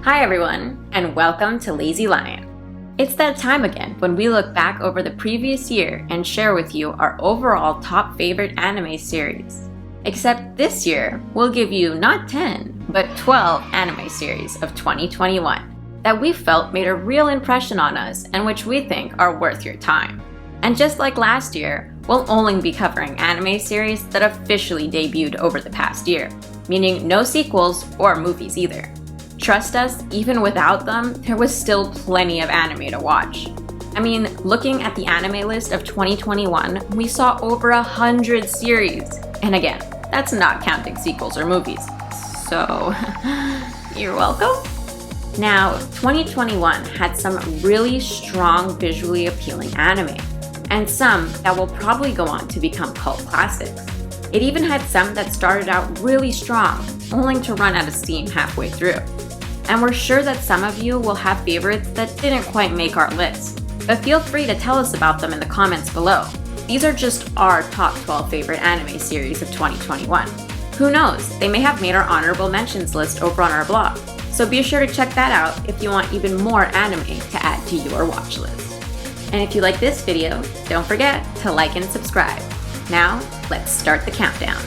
Hi everyone, and welcome to Lazy Lion. It's that time again when we look back over the previous year and share with you our overall top favorite anime series. Except this year, we'll give you not 10, but 12 anime series of 2021 that we felt made a real impression on us and which we think are worth your time. And just like last year, we'll only be covering anime series that officially debuted over the past year, meaning no sequels or movies either. Trust us, even without them, there was still plenty of anime to watch. I mean, looking at the anime list of 2021, we saw over 100 series. And again, that's not counting sequels or movies. So, you're welcome. Now, 2021 had some really strong visually appealing anime, and some that will probably go on to become cult classics. It even had some that started out really strong, only to run out of steam halfway through. And we're sure that some of you will have favorites that didn't quite make our list, but feel free to tell us about them in the comments below. These are just our top 12 favorite anime series of 2021. Who knows, they may have made our honorable mentions list over on our blog, so be sure to check that out if you want even more anime to add to your watch list. And if you like this video, don't forget to like and subscribe. Now, let's start the countdown.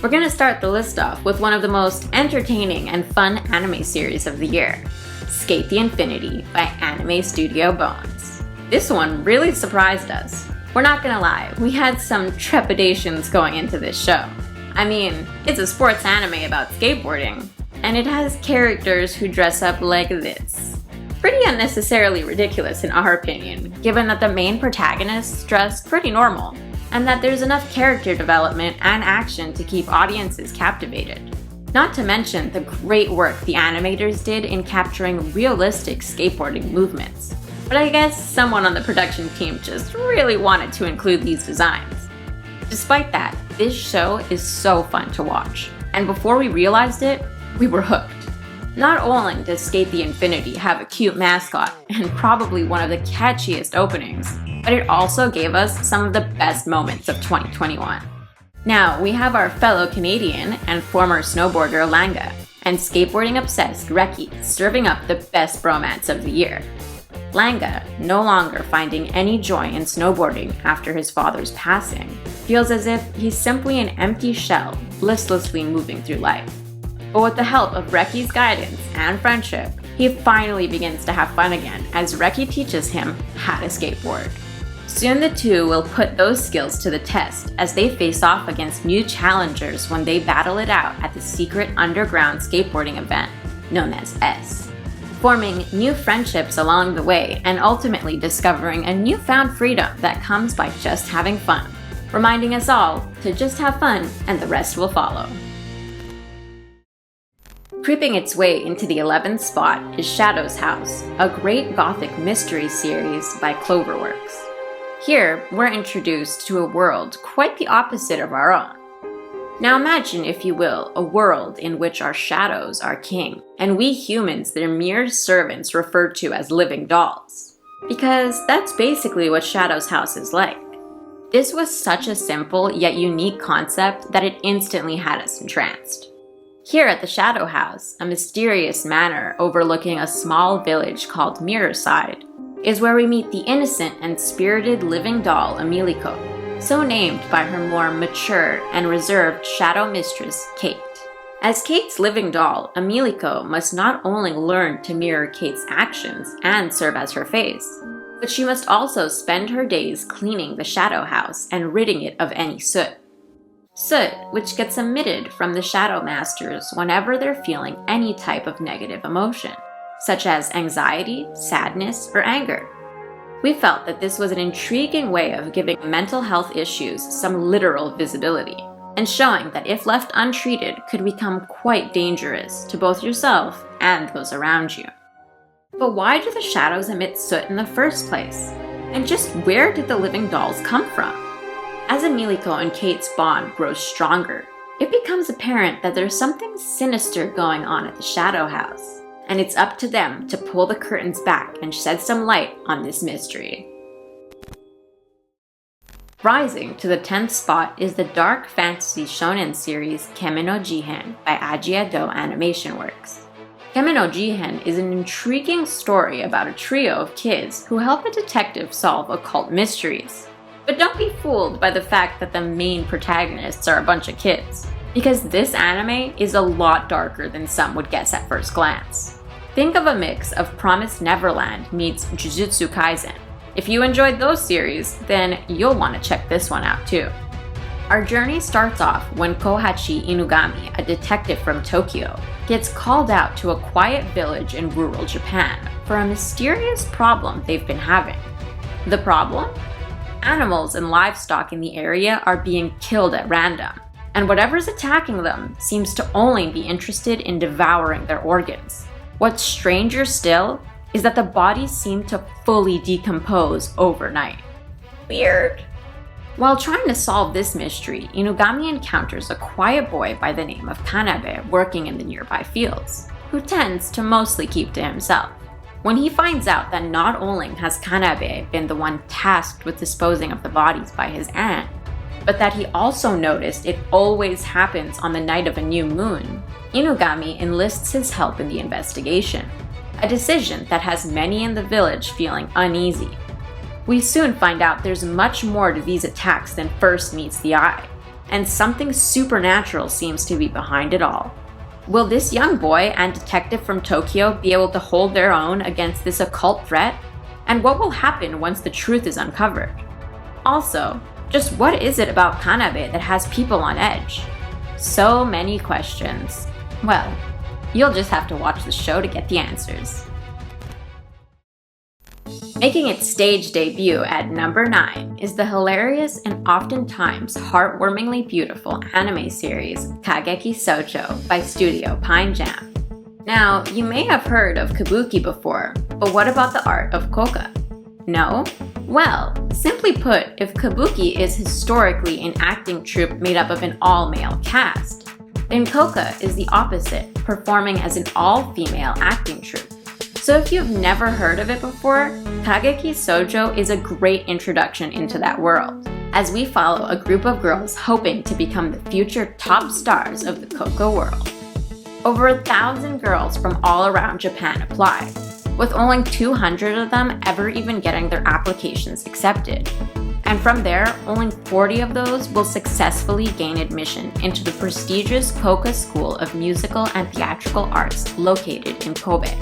We're gonna start the list off with one of the most entertaining and fun anime series of the year, Skate the Infinity by Anime Studio Bones. This one really surprised us. We're not gonna lie, we had some trepidations going into this show. I mean, it's a sports anime about skateboarding, and it has characters who dress up like this. Pretty unnecessarily ridiculous in our opinion, given that the main protagonists dress pretty normal, and that there's enough character development and action to keep audiences captivated. Not to mention the great work the animators did in capturing realistic skateboarding movements. But I guess someone on the production team just really wanted to include these designs. Despite that, this show is so fun to watch, and before we realized it, we were hooked. Not only does Skate the Infinity have a cute mascot and probably one of the catchiest openings, but it also gave us some of the best moments of 2021. Now, we have our fellow Canadian and former snowboarder Langa, and skateboarding-obsessed Reki serving up the best bromance of the year. Langa, no longer finding any joy in snowboarding after his father's passing, feels as if he's simply an empty shell, listlessly moving through life. But with the help of Reki's guidance and friendship, he finally begins to have fun again as Reki teaches him how to skateboard. Soon the two will put those skills to the test as they face off against new challengers when they battle it out at the secret underground skateboarding event known as S, forming new friendships along the way and ultimately discovering a newfound freedom that comes by just having fun, reminding us all to just have fun and the rest will follow. Creeping its way into the 11th spot is Shadow's House, a great gothic mystery series by Cloverworks. Here, we're introduced to a world quite the opposite of our own. Now imagine, if you will, a world in which our shadows are king, and we humans their mere servants referred to as living dolls. Because that's basically what Shadow's House is like. This was such a simple yet unique concept that it instantly had us entranced. Here at the Shadow House, a mysterious manor overlooking a small village called Mirrorside, is where we meet the innocent and spirited living doll Emiliko, so named by her more mature and reserved shadow mistress, Kate. As Kate's living doll, Emiliko must not only learn to mirror Kate's actions and serve as her face, but she must also spend her days cleaning the Shadow House and ridding it of any soot. Soot, which gets emitted from the Shadow Masters whenever they're feeling any type of negative emotion, such as anxiety, sadness, or anger. We felt that this was an intriguing way of giving mental health issues some literal visibility, and showing that if left untreated could become quite dangerous to both yourself and those around you. But why do the shadows emit soot in the first place? And just where did the living dolls come from? As Emiliko and Kate's bond grows stronger, it becomes apparent that there's something sinister going on at the Shadow House, and it's up to them to pull the curtains back and shed some light on this mystery. Rising to the 10th spot is the dark fantasy shonen series Keme no Jihen by Ajiado Animation Works. Keme no Jihen is an intriguing story about a trio of kids who help a detective solve occult mysteries. But don't be fooled by the fact that the main protagonists are a bunch of kids, because this anime is a lot darker than some would guess at first glance. Think of a mix of Promised Neverland meets Jujutsu Kaisen. If you enjoyed those series, then you'll want to check this one out too. Our journey starts off when Kohachi Inugami, a detective from Tokyo, gets called out to a quiet village in rural Japan for a mysterious problem they've been having. The problem? Animals and livestock in the area are being killed at random, and whatever's attacking them seems to only be interested in devouring their organs. What's stranger still is that the bodies seem to fully decompose overnight. Weird. While trying to solve this mystery, Inugami encounters a quiet boy by the name of Kanabe working in the nearby fields, who tends to mostly keep to himself. When he finds out that not only has Kanabe been the one tasked with disposing of the bodies by his aunt, but that he also noticed it always happens on the night of a new moon, Inugami enlists his help in the investigation, a decision that has many in the village feeling uneasy. We soon find out there's much more to these attacks than first meets the eye, and something supernatural seems to be behind it all. Will this young boy and detective from Tokyo be able to hold their own against this occult threat? And what will happen once the truth is uncovered? Also, just what is it about Kanabe that has people on edge? So many questions. Well, you'll just have to watch the show to get the answers. Making its stage debut at number 9 is the hilarious and oftentimes heartwarmingly beautiful anime series Kageki Shoujo by Studio Pine Jam. Now, you may have heard of kabuki before, but what about the art of koka? No? Well, simply put, if kabuki is historically an acting troupe made up of an all-male cast, then koka is the opposite, performing as an all-female acting troupe. So if you've never heard of it before, Kageki Shoujo is a great introduction into that world, as we follow a group of girls hoping to become the future top stars of the koka world. Over 1,000 girls from all around Japan apply, with only 200 of them ever even getting their applications accepted. And from there, only 40 of those will successfully gain admission into the prestigious Koka School of Musical and Theatrical Arts located in Kobe.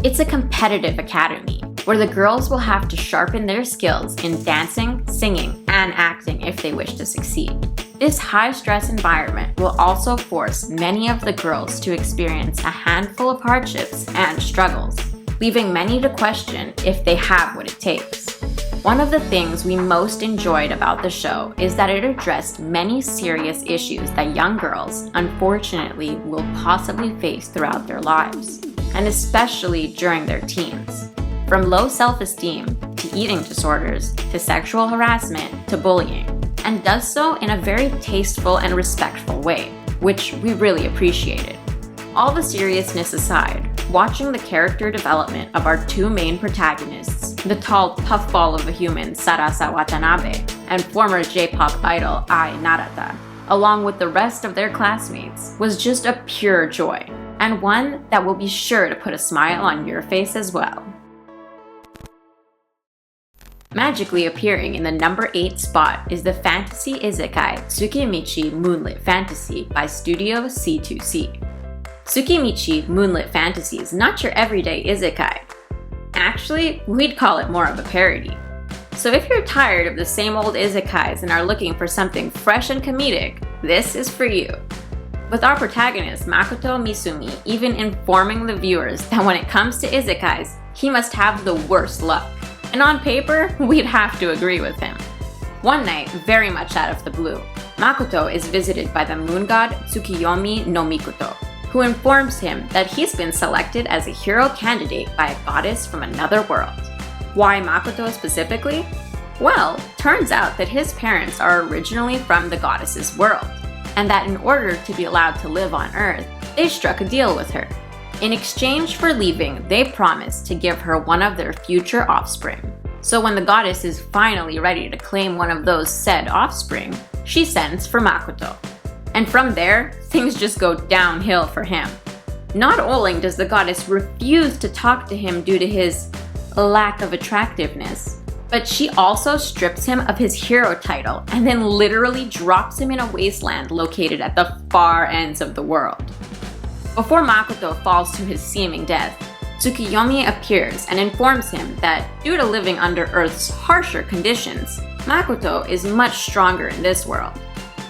It's a competitive academy where the girls will have to sharpen their skills in dancing, singing, and acting if they wish to succeed. This high-stress environment will also force many of the girls to experience a handful of hardships and struggles, leaving many to question if they have what it takes. One of the things we most enjoyed about the show is that it addressed many serious issues that young girls, unfortunately, will possibly face throughout their lives, and especially during their teens. From low self-esteem, to eating disorders, to sexual harassment, to bullying, and does so in a very tasteful and respectful way, which we really appreciated. All the seriousness aside, watching the character development of our two main protagonists, the tall puffball of a human Sarasa Watanabe and former J-pop idol Ai Narata, along with the rest of their classmates, was just a pure joy, and one that will be sure to put a smile on your face as well. Magically appearing in the number 8 spot is the fantasy isekai Tsukimichi Moonlit Fantasy by Studio C2C. Tsukimichi Moonlit Fantasy is not your everyday isekai. Actually, we'd call it more of a parody. So if you're tired of the same old isekais and are looking for something fresh and comedic, this is for you. With our protagonist Makoto Misumi even informing the viewers that when it comes to isekais, he must have the worst luck. And on paper, we'd have to agree with him. One night, very much out of the blue, Makoto is visited by the moon god Tsukiyomi no Mikoto, who informs him that he's been selected as a hero candidate by a goddess from another world. Why Makoto specifically? Well, turns out that his parents are originally from the goddess's world, and that in order to be allowed to live on Earth, they struck a deal with her. In exchange for leaving, they promised to give her one of their future offspring. So when the goddess is finally ready to claim one of those said offspring, she sends for Makoto. And from there, things just go downhill for him. Not only does the goddess refuse to talk to him due to his lack of attractiveness, but she also strips him of his hero title and then literally drops him in a wasteland located at the far ends of the world. Before Makoto falls to his seeming death, Tsukiyomi appears and informs him that due to living under Earth's harsher conditions, Makoto is much stronger in this world.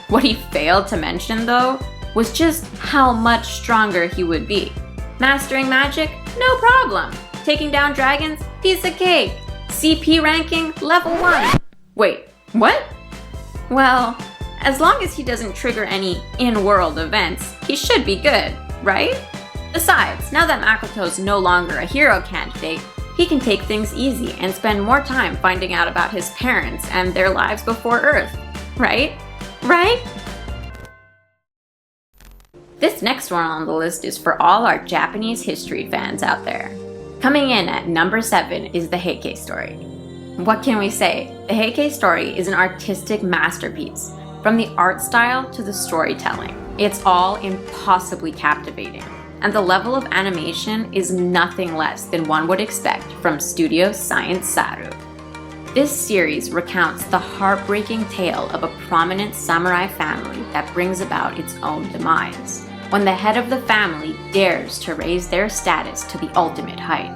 What he failed to mention, though, was just how much stronger he would be. Mastering magic? No problem. Taking down dragons? Piece of cake. CP ranking? Level 1. Wait, what? Well, as long as he doesn't trigger any in-world events, he should be good, right? Besides, now that Makoto's no longer a hero candidate, he can take things easy and spend more time finding out about his parents and their lives before Earth, right? Right? This next one on the list is for all our Japanese history fans out there. Coming in at number 7 is the Heike story. What can we say? The Heike story is an artistic masterpiece. From the art style to the storytelling, it's all impossibly captivating. And the level of animation is nothing less than one would expect from Studio Science Saru. This series recounts the heartbreaking tale of a prominent samurai family that brings about its own demise, when the head of the family dares to raise their status to the ultimate height.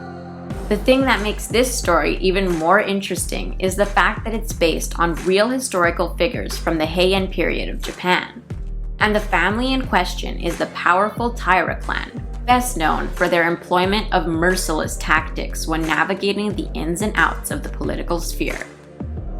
The thing that makes this story even more interesting is the fact that it's based on real historical figures from the Heian period of Japan. And the family in question is the powerful Taira clan, best known for their employment of merciless tactics when navigating the ins and outs of the political sphere.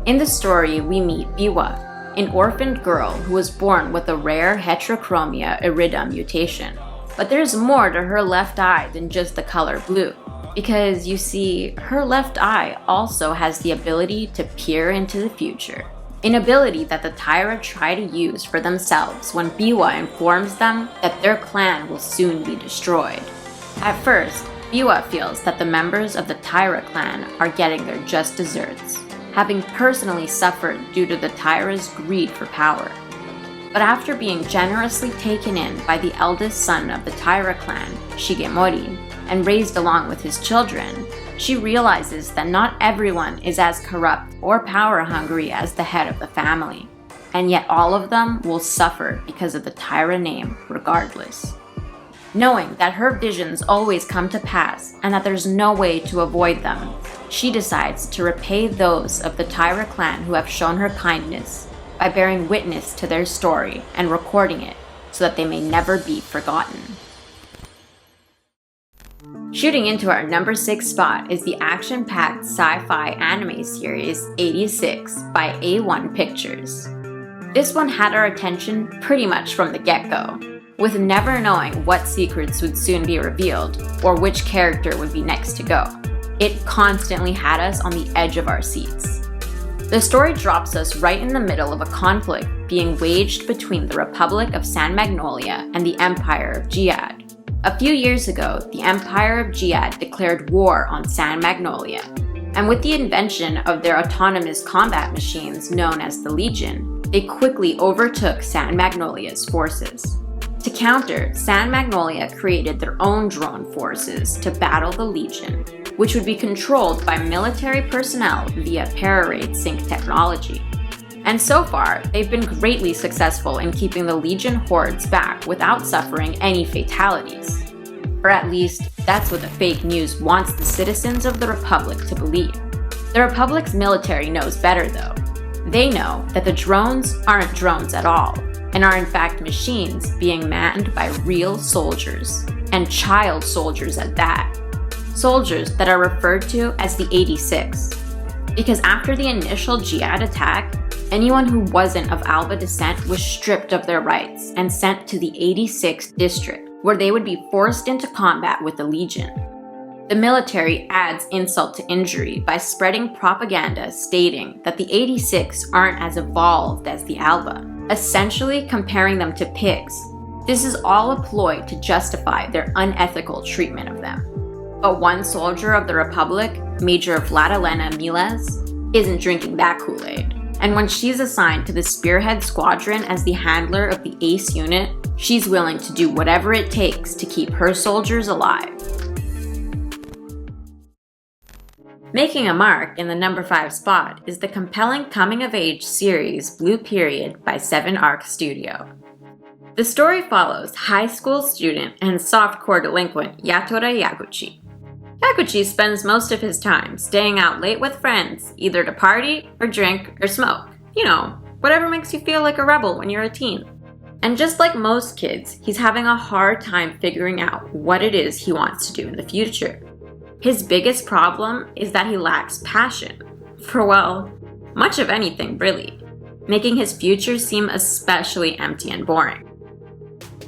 In the story, we meet Biwa, an orphaned girl who was born with a rare heterochromia irida mutation. But there's more to her left eye than just the color blue, because you see, her left eye also has the ability to peer into the future. An ability that the Taira try to use for themselves when Biwa informs them that their clan will soon be destroyed. At first, Biwa feels that the members of the Taira clan are getting their just desserts, having personally suffered due to the Taira's greed for power. But after being generously taken in by the eldest son of the Taira clan, Shigemori, and raised along with his children, she realizes that not everyone is as corrupt or power-hungry as the head of the family, and yet all of them will suffer because of the Taira name regardless. Knowing that her visions always come to pass and that there's no way to avoid them, she decides to repay those of the Taira clan who have shown her kindness by bearing witness to their story and recording it so that they may never be forgotten. Shooting into our number 6 spot is the action-packed sci-fi anime series 86 by A1 Pictures. This one had our attention pretty much from the get-go, with never knowing what secrets would soon be revealed or which character would be next to go. It constantly had us on the edge of our seats. The story drops us right in the middle of a conflict being waged between the Republic of San Magnolia and the Empire of Giad. A few years ago, the Empire of Giad declared war on San Magnolia, and with the invention of their autonomous combat machines known as the Legion, they quickly overtook San Magnolia's forces. To counter, San Magnolia created their own drone forces to battle the Legion, which would be controlled by military personnel via para-raid sync technology. And so far, they've been greatly successful in keeping the Legion hordes back without suffering any fatalities. Or at least, that's what the fake news wants the citizens of the Republic to believe. The Republic's military knows better though. They know that the drones aren't drones at all, and are in fact machines being manned by real soldiers, and child soldiers at that. Soldiers that are referred to as the 86. Because after the initial Giad attack, anyone who wasn't of Alba descent was stripped of their rights and sent to the 86th district, where they would be forced into combat with the Legion. The military adds insult to injury by spreading propaganda stating that the 86 aren't as evolved as the Alba, essentially comparing them to pigs. This is all a ploy to justify their unethical treatment of them. But one soldier of the Republic Major Vladilena Miles, isn't drinking that Kool-Aid. And when she's assigned to the Spearhead Squadron as the handler of the Ace unit, she's willing to do whatever it takes to keep her soldiers alive. Making a mark in the number 5 spot is the compelling coming-of-age series Blue Period by 7 Arc Studio. The story follows high school student and softcore delinquent Yatora Yaguchi. Yaguchi spends most of his time staying out late with friends, either to party or drink or smoke. You know, whatever makes you feel like a rebel when you're a teen. And just like most kids, he's having a hard time figuring out what it is he wants to do in the future. His biggest problem is that he lacks passion for, well, much of anything really, making his future seem especially empty and boring.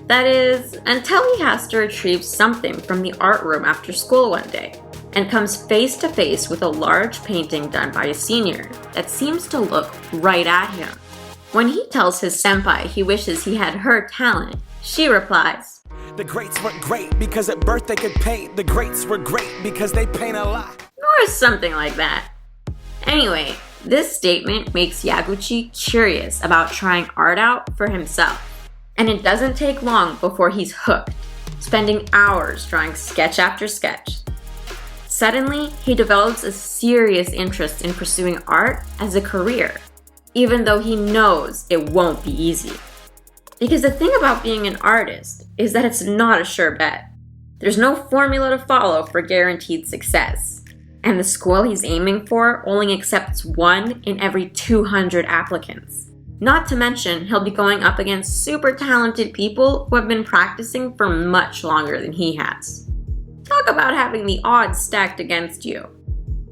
That is, until he has to retrieve something from the art room after school one day, and comes face to face with a large painting done by a senior that seems to look right at him. When he tells his senpai he wishes he had her talent, she replies, "The greats weren't great because at birth they could paint. The greats were great because they paint a lot." Or something like that. Anyway, this statement makes Yaguchi curious about trying art out for himself. And it doesn't take long before he's hooked, spending hours drawing sketch after sketch. Suddenly, he develops a serious interest in pursuing art as a career, even though he knows it won't be easy. Because the thing about being an artist is that it's not a sure bet. There's no formula to follow for guaranteed success, and the school he's aiming for only accepts 1 in every 200 applicants. Not to mention, he'll be going up against super talented people who have been practicing for much longer than he has. Talk about having the odds stacked against you.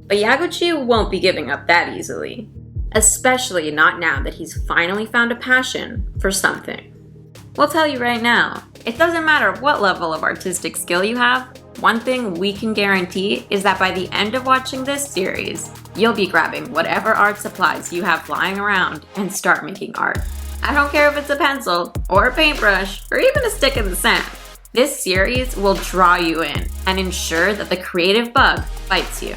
But Yaguchi won't be giving up that easily, especially not now that he's finally found a passion for something. We'll tell you right now, it doesn't matter what level of artistic skill you have, one thing we can guarantee is that by the end of watching this series, you'll be grabbing whatever art supplies you have flying around and start making art. I don't care if it's a pencil, or a paintbrush, or even a stick in the sand. This series will draw you in and ensure that the creative bug bites you.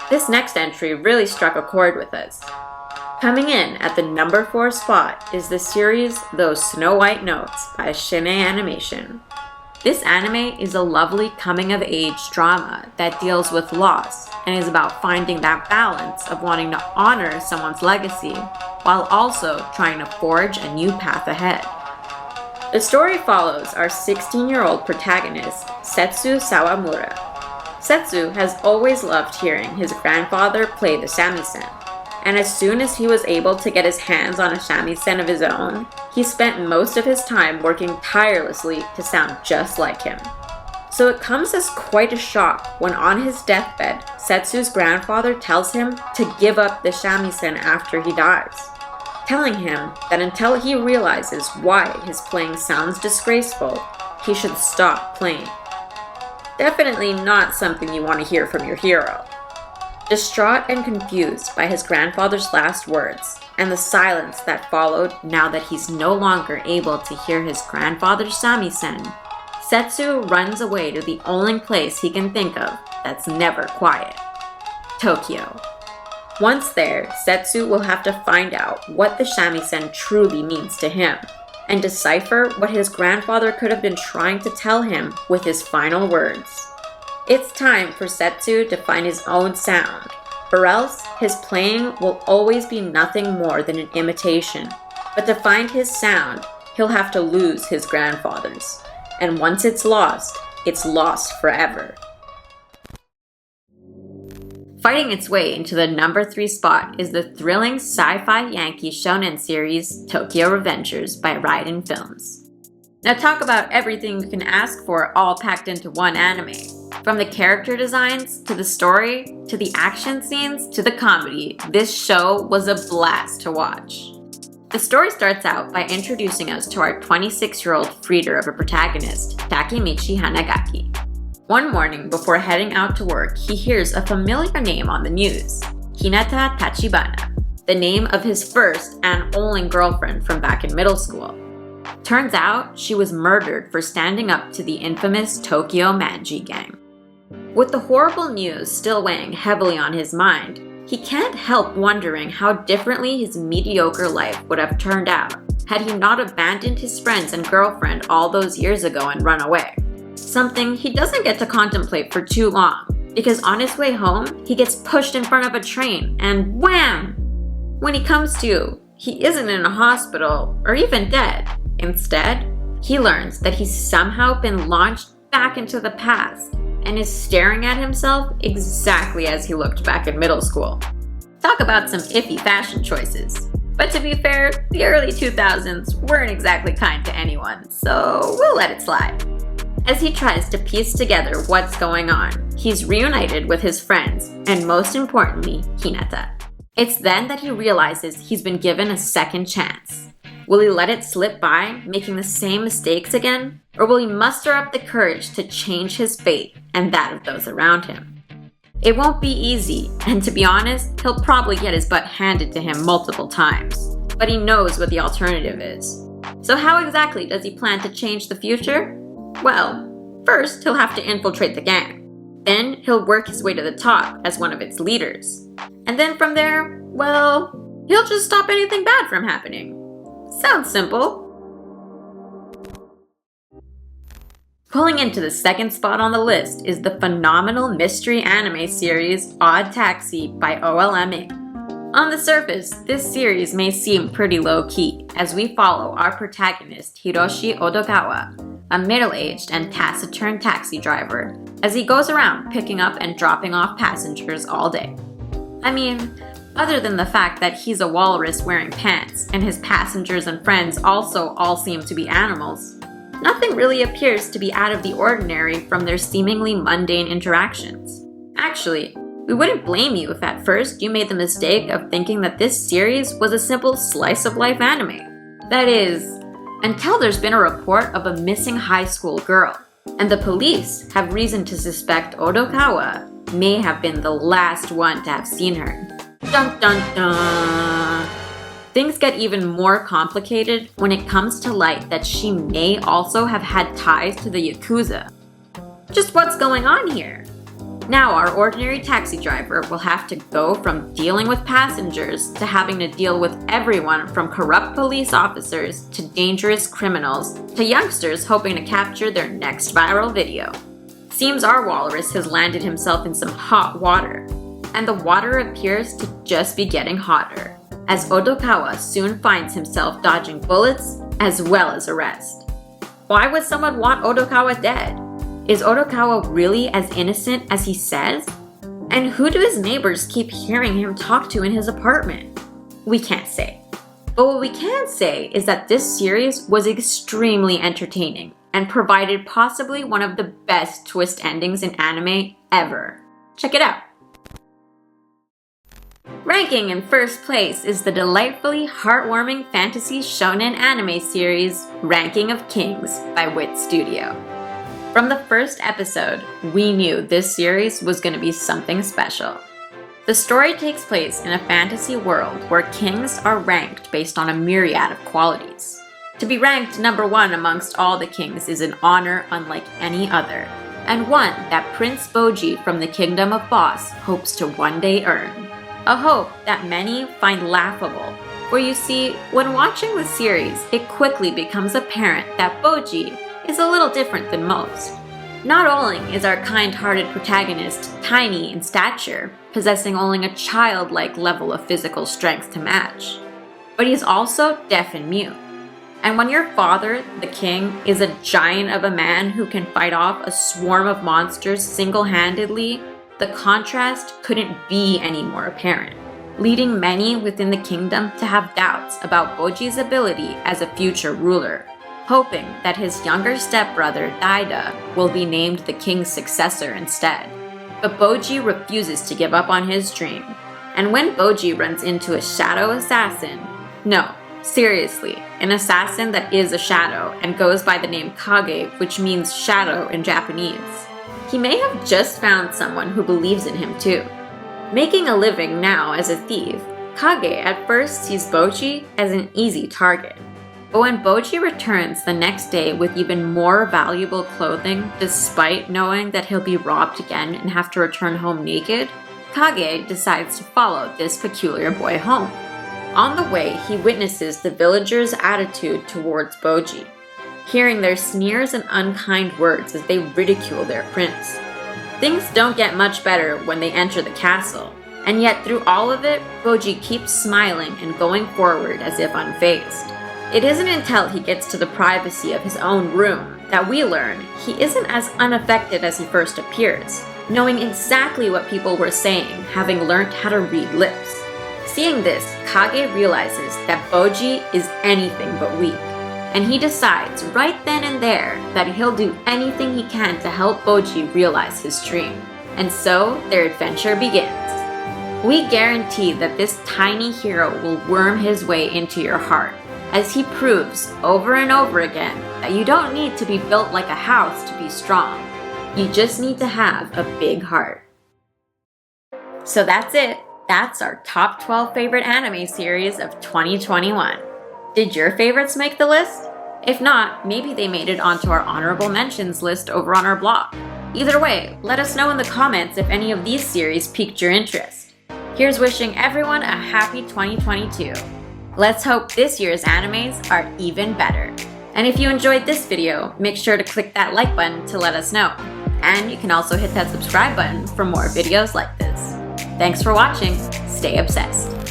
This next entry really struck a chord with us. Coming in at the number 4 spot is the series Those Snow White Notes by Shine Animation. This anime is a lovely coming-of-age drama that deals with loss and is about finding that balance of wanting to honor someone's legacy while also trying to forge a new path ahead. The story follows our 16-year-old protagonist, Setsu Sawamura. Setsu has always loved hearing his grandfather play the shamisen, and as soon as he was able to get his hands on a shamisen of his own, he spent most of his time working tirelessly to sound just like him. So it comes as quite a shock when on his deathbed, Setsu's grandfather tells him to give up the shamisen after he dies, telling him that until he realizes why his playing sounds disgraceful, he should stop playing. Definitely not something you want to hear from your hero. Distraught and confused by his grandfather's last words, and the silence that followed now that he's no longer able to hear his grandfather's shamisen, Setsu runs away to the only place he can think of that's never quiet: Tokyo. Once there, Setsu will have to find out what the shamisen truly means to him, and decipher what his grandfather could have been trying to tell him with his final words. It's time for Setsu to find his own sound, or else his playing will always be nothing more than an imitation. But to find his sound, he'll have to lose his grandfather's. And once it's lost forever. Fighting its way into the number 3 spot is the thrilling sci-fi Yankee shonen series Tokyo Revengers by Raiden Films. Now talk about everything you can ask for all packed into one anime. From the character designs, to the story, to the action scenes, to the comedy, this show was a blast to watch. The story starts out by introducing us to our 26-year-old freeder of a protagonist, Takemichi Hanagaki. One morning before heading out to work, he hears a familiar name on the news, Hinata Tachibana, the name of his first and only girlfriend from back in middle school. Turns out she was murdered for standing up to the infamous Tokyo Manji gang. With the horrible news still weighing heavily on his mind, he can't help wondering how differently his mediocre life would have turned out had he not abandoned his friends and girlfriend all those years ago and run away. Something he doesn't get to contemplate for too long, because on his way home, he gets pushed in front of a train and wham! When he comes to, he isn't in a hospital or even dead. Instead, he learns that he's somehow been launched back into the past and is staring at himself exactly as he looked back in middle school. Talk about some iffy fashion choices. But to be fair, the early 2000s weren't exactly kind to anyone, so we'll let it slide. As he tries to piece together what's going on, he's reunited with his friends, and most importantly, Hinata. It's then that he realizes he's been given a second chance. Will he let it slip by, making the same mistakes again? Or will he muster up the courage to change his fate and that of those around him? It won't be easy, and to be honest, he'll probably get his butt handed to him multiple times. But he knows what the alternative is. So how exactly does he plan to change the future? Well, first he'll have to infiltrate the gang. Then he'll work his way to the top as one of its leaders. And then from there, well, he'll just stop anything bad from happening. Sounds simple. Pulling into the second spot on the list is the phenomenal mystery anime series Odd Taxi by OLM. On the surface, this series may seem pretty low-key as we follow our protagonist Hiroshi Odokawa, a middle-aged and taciturn taxi driver, as he goes around picking up and dropping off passengers all day. I mean, other than the fact that he's a walrus wearing pants and his passengers and friends also all seem to be animals, nothing really appears to be out of the ordinary from their seemingly mundane interactions. Actually, we wouldn't blame you if at first you made the mistake of thinking that this series was a simple slice-of-life anime. That is, until there's been a report of a missing high school girl, and the police have reason to suspect Odokawa may have been the last one to have seen her. Dun dun dun! Things get even more complicated when it comes to light that she may also have had ties to the Yakuza. Just what's going on here? Now our ordinary taxi driver will have to go from dealing with passengers to having to deal with everyone from corrupt police officers to dangerous criminals to youngsters hoping to capture their next viral video. Seems our walrus has landed himself in some hot water, and the water appears to just be getting hotter, as Odokawa soon finds himself dodging bullets as well as arrest. Why would someone want Odokawa dead? Is Odokawa really as innocent as he says? And who do his neighbors keep hearing him talk to in his apartment? We can't say. But what we can say is that this series was extremely entertaining and provided possibly one of the best twist endings in anime ever. Check it out. Ranking in first place is the delightfully heartwarming fantasy shonen anime series Ranking of Kings by Wit Studio. From the first episode, we knew this series was going to be something special. The story takes place in a fantasy world where kings are ranked based on a myriad of qualities. To be ranked number one amongst all the kings is an honor unlike any other, and one that Prince Boji from the Kingdom of Boss hopes to one day earn. A hope that many find laughable, for you see, when watching the series, it quickly becomes apparent that Boji is a little different than most. Not only is our kind-hearted protagonist tiny in stature, possessing only a childlike level of physical strength to match, but he's also deaf and mute. And when your father, the king, is a giant of a man who can fight off a swarm of monsters single-handedly, the contrast couldn't be any more apparent, leading many within the kingdom to have doubts about Boji's ability as a future ruler, hoping that his younger stepbrother Daida will be named the king's successor instead. But Boji refuses to give up on his dream, and when Boji runs into a shadow assassin, no, seriously, an assassin that is a shadow and goes by the name Kage, which means shadow in Japanese, he may have just found someone who believes in him too. Making a living now as a thief, Kage at first sees Boji as an easy target. But when Bolger returns the next day with even more valuable clothing, despite knowing that he'll be robbed again and have to return home naked, Kage decides to follow this peculiar boy home. On the way, he witnesses the villagers' attitude towards Bolger, hearing their sneers and unkind words as they ridicule their prince. Things don't get much better when they enter the castle, and yet through all of it, Bolger keeps smiling and going forward as if unfazed. It isn't until he gets to the privacy of his own room that we learn he isn't as unaffected as he first appears, knowing exactly what people were saying, having learnt how to read lips. Seeing this, Kage realizes that Bolger is anything but weak, and he decides right then and there that he'll do anything he can to help Bolger realize his dream. And so, their adventure begins. We guarantee that this tiny hero will worm his way into your heart, as he proves over and over again that you don't need to be built like a house to be strong. You just need to have a big heart. So that's it. That's our top 12 favorite anime series of 2021. Did your favorites make the list? If not, maybe they made it onto our honorable mentions list over on our blog. Either way, let us know in the comments if any of these series piqued your interest. Here's wishing everyone a happy 2022. Let's hope this year's animes are even better. And if you enjoyed this video, make sure to click that like button to let us know. And you can also hit that subscribe button for more videos like this. Thanks for watching. Stay obsessed.